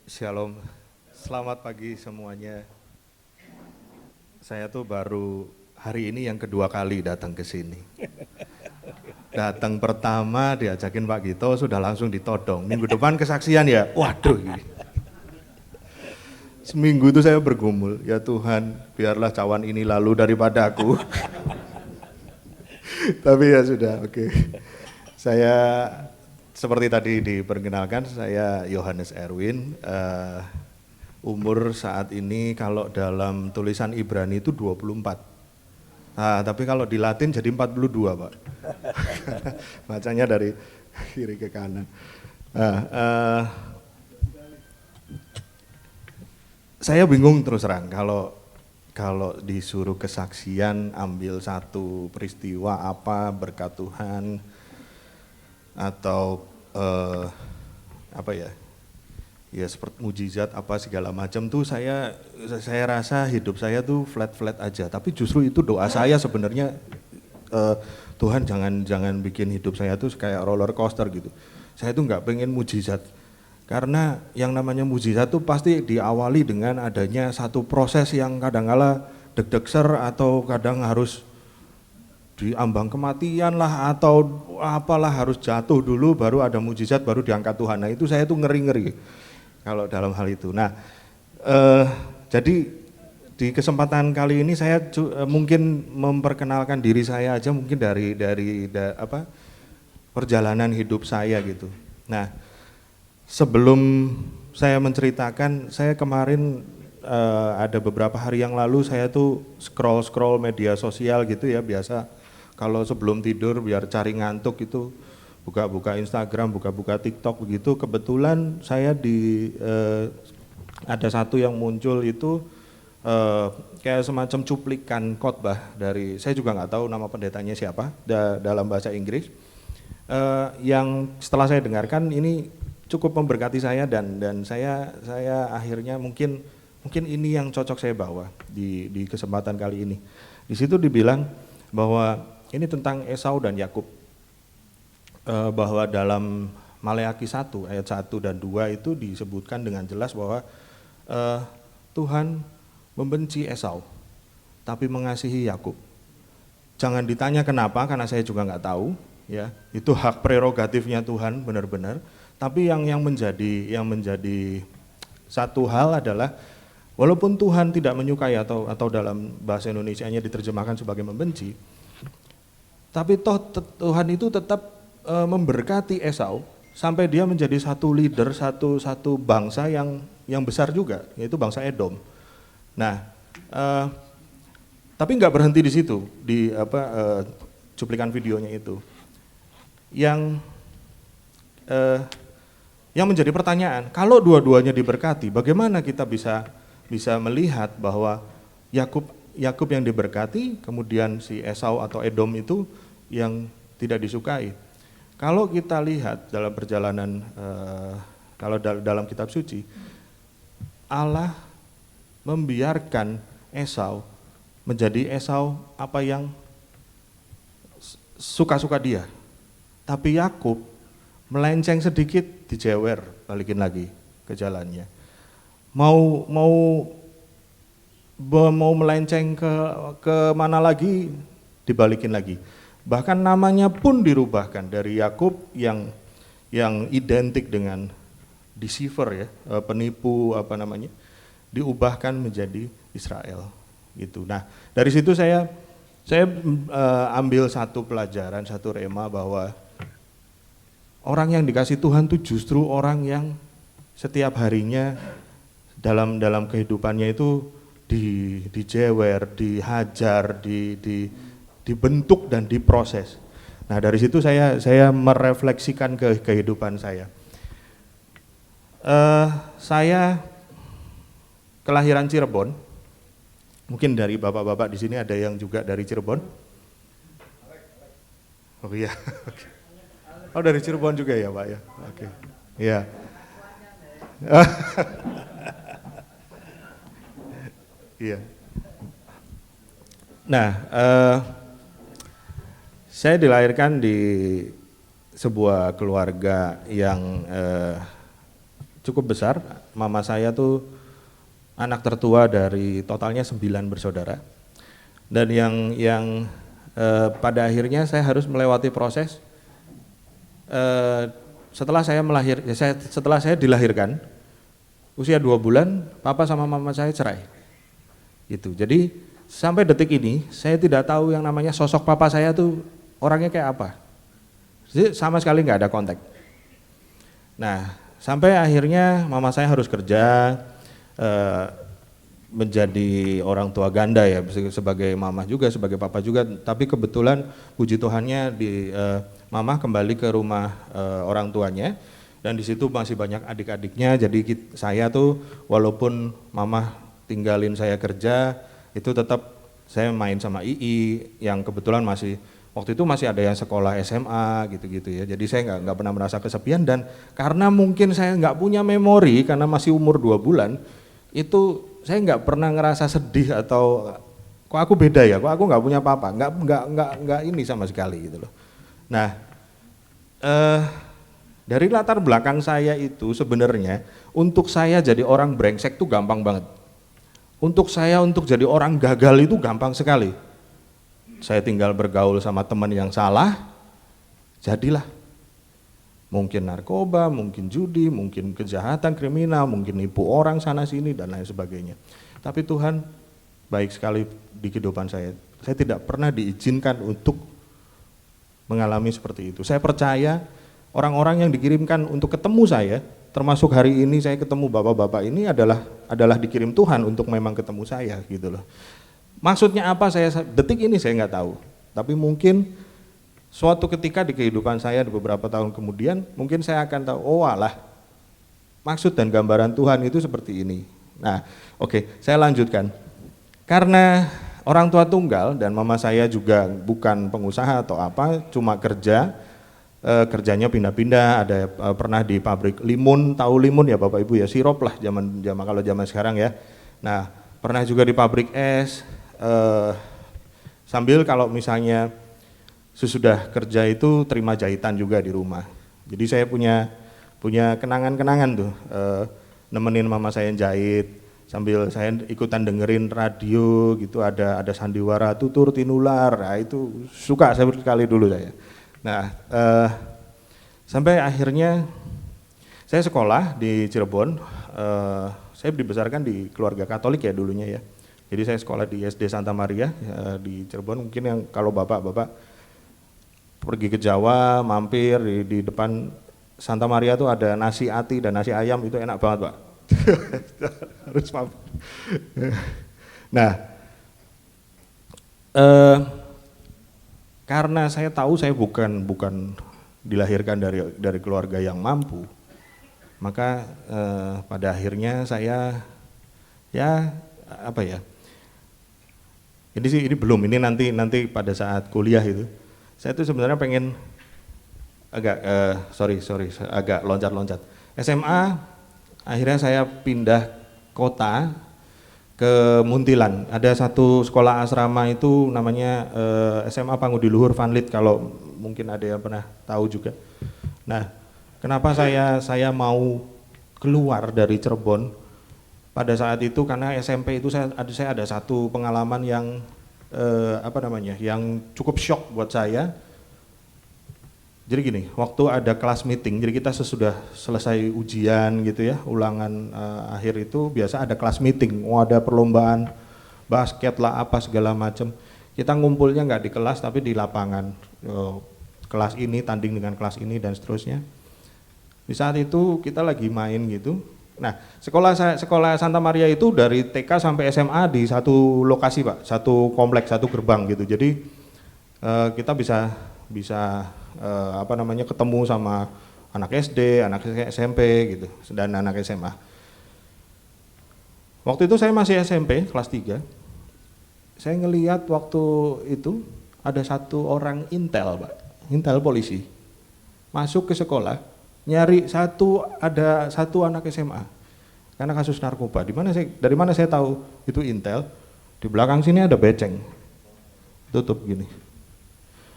Shalom, selamat pagi semuanya. Saya tuh baru hari ini yang kedua kali datang ke sini. Datang pertama diajakin Pak Gito sudah langsung ditodong. Minggu depan kesaksian ya, waduh. Seminggu itu saya bergumul, ya Tuhan biarlah cawan ini lalu daripada aku. Tapi ya sudah, oke. Saya seperti tadi diperkenalkan, saya Yohanes Erwin. Umur saat ini kalau dalam tulisan Ibrani itu 24. Nah, tapi kalau di Latin jadi 42, Pak. Bacanya dari kiri ke kanan. Nah, saya bingung terus terang kalau disuruh kesaksian ambil satu peristiwa apa berkat Tuhan atau apa ya seperti mujizat apa segala macam tuh saya rasa hidup saya tuh flat aja, tapi justru itu doa saya sebenarnya, Tuhan jangan bikin hidup saya tuh kayak roller coaster gitu. Saya tuh nggak pengen mujizat, karena yang namanya mujizat tuh pasti diawali dengan adanya satu proses yang kadang-kala deg-degser atau kadang harus diambang kematian lah atau apalah, harus jatuh dulu baru ada mujizat baru diangkat Tuhan. Nah itu saya tuh ngeri kalau dalam hal itu. Nah jadi di kesempatan kali ini saya mungkin memperkenalkan diri saya aja, mungkin dari perjalanan hidup saya gitu. Nah sebelum saya menceritakan, saya kemarin ada beberapa hari yang lalu saya tuh scroll media sosial gitu ya, biasa kalau sebelum tidur biar cari ngantuk itu buka-buka Instagram, buka-buka TikTok begitu. Kebetulan saya ada satu yang muncul itu kayak semacam cuplikan khotbah dari, saya juga nggak tahu nama pendetanya siapa dalam bahasa Inggris, yang setelah saya dengarkan ini cukup memberkati saya dan saya akhirnya mungkin ini yang cocok saya bawa di kesempatan kali ini. Di situ dibilang bahwa ini tentang Esau dan Yakub, bahwa dalam Maleakhi 1 ayat 1 dan 2 itu disebutkan dengan jelas bahwa Tuhan membenci Esau tapi mengasihi Yakub. Jangan ditanya kenapa, karena saya juga nggak tahu ya, itu hak prerogatifnya Tuhan benar-benar. Tapi yang menjadi satu hal adalah walaupun Tuhan tidak menyukai atau dalam bahasa Indonesianya diterjemahkan sebagai membenci, tapi toh Tuhan itu tetap memberkati Esau sampai dia menjadi satu leader, satu bangsa yang besar juga, yaitu bangsa Edom. Nah, tapi nggak berhenti di situ, di cuplikan videonya itu. Yang menjadi pertanyaan, kalau dua-duanya diberkati, bagaimana kita bisa melihat bahwa Yakub yang diberkati, kemudian si Esau atau Edom itu yang tidak disukai. Kalau kita lihat dalam perjalanan, kalau dalam kitab suci, Allah membiarkan Esau menjadi Esau apa yang suka-suka dia, tapi Yakub melenceng sedikit dijewer, balikin lagi ke jalannya. Mau melenceng ke mana lagi, dibalikin lagi. Bahkan namanya pun dirubahkan dari Yakub yang identik dengan deceiver ya, penipu diubahkan menjadi Israel gitu. Nah, dari situ saya ambil satu pelajaran, satu rema, bahwa orang yang dikasih Tuhan tuh justru orang yang setiap harinya dalam kehidupannya itu dijewer, dihajar, dibentuk dan diproses. Nah dari situ saya merefleksikan ke kehidupan saya. Saya kelahiran Cirebon. Mungkin dari bapak-bapak di sini ada yang juga dari Cirebon. Oh iya. Oh dari Cirebon juga ya Pak ya. Oke. Iya. Iya. Nah, saya dilahirkan di sebuah keluarga yang cukup besar. Mama saya tuh anak tertua dari totalnya 9 bersaudara. Dan yang pada akhirnya saya harus melewati proses setelah saya dilahirkan, usia 2 bulan, papa sama mama saya cerai. Gitu. Jadi sampai detik ini saya tidak tahu yang namanya sosok papa saya tuh orangnya kayak apa. Jadi sama sekali nggak ada kontak. Nah, sampai akhirnya mama saya harus kerja, menjadi orang tua ganda ya, sebagai mama juga, sebagai papa juga. Tapi kebetulan puji Tuhannya mama kembali ke rumah orang tuanya, dan di situ masih banyak adik-adiknya. Jadi saya tuh walaupun mama tinggalin saya kerja, itu tetap saya main sama Ii yang kebetulan waktu itu masih ada yang sekolah SMA gitu-gitu ya. Jadi saya nggak pernah merasa kesepian, dan karena mungkin saya nggak punya memori karena masih umur 2 bulan, itu saya nggak pernah ngerasa sedih atau kok aku beda ya, kok aku nggak punya papa, nggak ini sama sekali gitu loh. Nah, dari latar belakang saya itu sebenarnya untuk saya jadi orang brengsek tuh gampang banget. Untuk jadi orang gagal itu gampang sekali. Saya tinggal bergaul sama teman yang salah, jadilah. Mungkin narkoba, mungkin judi, mungkin kejahatan kriminal, mungkin nipu orang sana sini dan lain sebagainya. Tapi Tuhan baik sekali di kehidupan saya. Saya tidak pernah diizinkan untuk mengalami seperti itu. Saya percaya orang-orang yang dikirimkan untuk ketemu saya, termasuk hari ini saya ketemu bapak-bapak ini adalah dikirim Tuhan untuk memang ketemu saya gitu loh. Maksudnya apa detik ini saya nggak tahu. Tapi mungkin suatu ketika di kehidupan saya di beberapa tahun kemudian, mungkin saya akan tahu, oh alah, maksud dan gambaran Tuhan itu seperti ini. Nah, oke, saya lanjutkan. Karena orang tua tunggal dan mama saya juga bukan pengusaha atau apa, cuma kerjanya pindah-pindah, ada pernah di pabrik limun, tahu limun ya Bapak Ibu ya, sirup lah kalau zaman sekarang ya. Nah, pernah juga di pabrik es, sambil kalau misalnya sesudah kerja itu terima jahitan juga di rumah. Jadi saya punya kenangan-kenangan tuh, nemenin mama saya jahit, sambil saya ikutan dengerin radio gitu, ada sandiwara tutur tinular, nah itu suka saya sekali dulu saya. Nah, sampai akhirnya saya sekolah di Cirebon, saya dibesarkan di keluarga Katolik ya dulunya ya. Jadi saya sekolah di SD Santa Maria di Cirebon. Mungkin yang kalau bapak-bapak pergi ke Jawa, mampir di depan Santa Maria tuh ada nasi ati dan nasi ayam, itu enak banget Pak. Harus mampir. Nah, karena saya tahu saya bukan dilahirkan dari keluarga yang mampu, maka pada akhirnya saya ya apa ya? Ini belum, ini nanti pada saat kuliah itu. Saya tuh sebenarnya pengen agak agak loncat-loncat. SMA akhirnya saya pindah kota ke Muntilan. Ada satu sekolah asrama itu namanya SMA Pangudi Luhur Vanlit, kalau mungkin ada yang pernah tahu juga. Nah, kenapa saya mau keluar dari Cirebon pada saat itu, karena SMP itu saya ada satu pengalaman yang yang cukup shock buat saya. Jadi gini, waktu ada kelas meeting, jadi kita sesudah selesai ujian gitu ya, ulangan akhir itu biasa ada kelas meeting, ada perlombaan basket lah apa segala macam. Kita ngumpulnya nggak di kelas tapi di lapangan, kelas ini tanding dengan kelas ini dan seterusnya. Di saat itu kita lagi main gitu. Nah, sekolah Santa Maria itu dari TK sampai SMA di satu lokasi Pak, satu kompleks, satu gerbang gitu. Jadi kita bisa ketemu sama anak SD, anak SMP gitu, dan anak SMA. Waktu itu saya masih SMP kelas 3. Saya ngelihat waktu itu ada satu orang intel Pak, intel polisi, masuk ke sekolah, nyari ada satu anak SMA karena kasus narkoba. Dari mana saya tahu itu intel? Di belakang sini ada beceng tutup gini.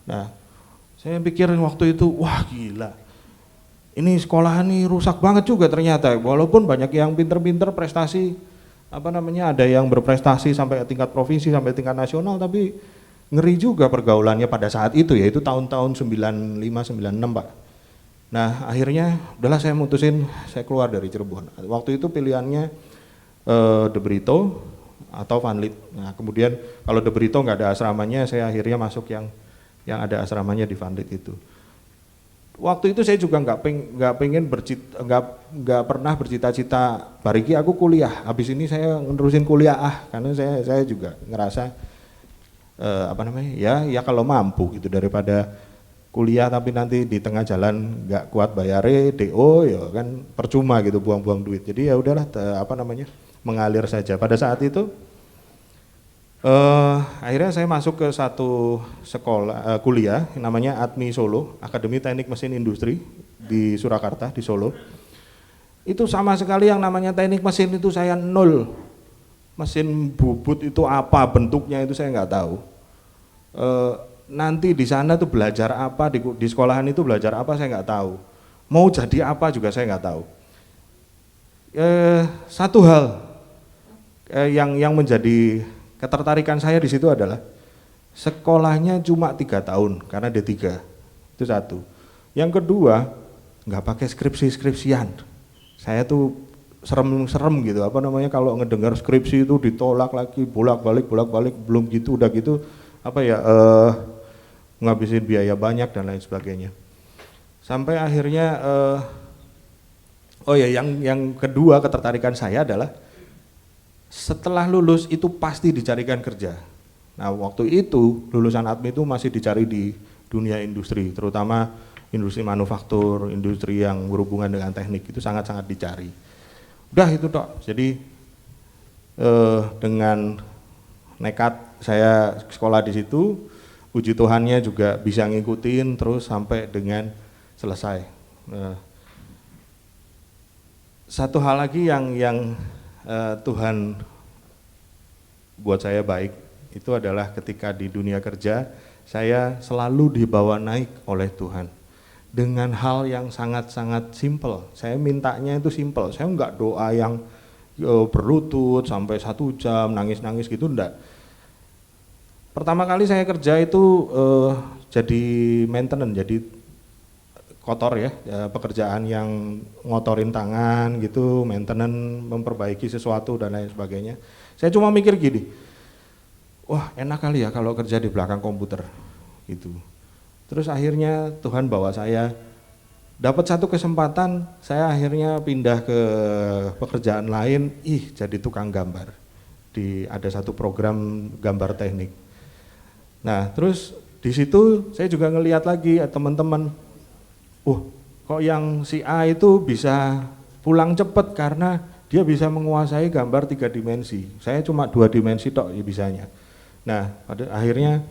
Nah, saya pikir waktu itu, wah gila, ini sekolahan nih rusak banget juga ternyata, walaupun banyak yang pinter-pinter prestasi, apa namanya, ada yang berprestasi sampai tingkat provinsi, sampai tingkat nasional, tapi ngeri juga pergaulannya pada saat itu, yaitu tahun-tahun 95, 96 Pak. Nah akhirnya udahlah saya mutusin, saya keluar dari Cirebon. Waktu itu pilihannya De Brito atau Vanlit. Nah kemudian kalau De Brito nggak ada asramanya, saya akhirnya masuk yang ada asramanya di Vanlit itu. Waktu itu saya juga nggak pernah bercita-cita bariki aku kuliah. Habis ini saya nerusin kuliah karena saya juga ngerasa ya kalau mampu gitu, daripada kuliah tapi nanti di tengah jalan nggak kuat bayare DO ya kan percuma gitu, buang-buang duit. Jadi ya udahlah mengalir saja. Pada saat itu akhirnya saya masuk ke satu sekolah kuliah namanya ATMI Solo, Akademi Teknik Mesin Industri di Surakarta di Solo. Itu sama sekali yang namanya teknik mesin itu saya nol. Mesin bubut itu apa bentuknya itu saya nggak tahu. Nanti di sana tuh belajar apa, di sekolahan itu belajar apa saya nggak tahu. Mau jadi apa juga saya nggak tahu. Satu hal yang menjadi ketertarikan saya di situ adalah sekolahnya cuma 3 tahun karena D3, itu satu. Yang kedua, nggak pakai skripsian. Saya tuh serem gitu, kalau ngedengar skripsi itu ditolak lagi bolak-balik, belum gitu udah gitu ngabisin biaya banyak dan lain sebagainya. Sampai akhirnya yang kedua ketertarikan saya adalah setelah lulus itu pasti dicarikan kerja. Nah waktu itu lulusan ATMI itu masih dicari di dunia industri, terutama industri manufaktur, industri yang berhubungan dengan teknik itu sangat-sangat dicari. Udah itu Dok, jadi dengan nekat saya sekolah di situ, puji Tuhannya juga bisa ngikutin terus sampai dengan selesai. Satu hal lagi yang Tuhan buat saya baik itu adalah ketika di dunia kerja saya selalu dibawa naik oleh Tuhan dengan hal yang sangat-sangat simpel. Saya mintanya itu simpel, saya enggak doa yang berlutut sampai 1 jam nangis-nangis gitu, enggak. Pertama kali saya kerja itu jadi maintenance, jadi kotor ya, pekerjaan yang ngotorin tangan gitu, maintenance, memperbaiki sesuatu dan lain sebagainya. Saya cuma mikir gini, wah enak kali ya kalau kerja di belakang komputer gitu. Terus akhirnya Tuhan bawa saya, dapat satu kesempatan, saya akhirnya pindah ke pekerjaan lain, jadi tukang gambar. Ada satu program gambar teknik. Nah terus di situ saya juga ngelihat lagi teman-teman, kok yang si A itu bisa pulang cepet karena dia bisa menguasai gambar 3 dimensi. Saya cuma 2 dimensi tok ya bisanya. Nah, pada akhirnya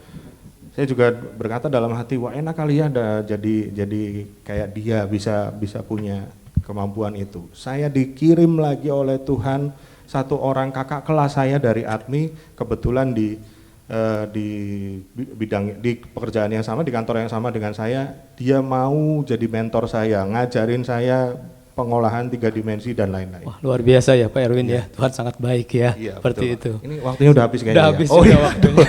saya juga berkata dalam hati, wah enak kali ya jadi kayak dia bisa punya kemampuan itu. Saya dikirim lagi oleh Tuhan satu orang kakak kelas saya dari ATMI, kebetulan di bidang di pekerjaan yang sama, di kantor yang sama dengan saya, dia mau jadi mentor saya, ngajarin saya pengolahan 3 dimensi dan lain-lain. Wah, luar biasa ya Pak Erwin ya. Tuhan sangat baik ya. Iya, seperti betul. itu. Ini waktunya udah habis kayaknya. Udah habis ya. Waktunya.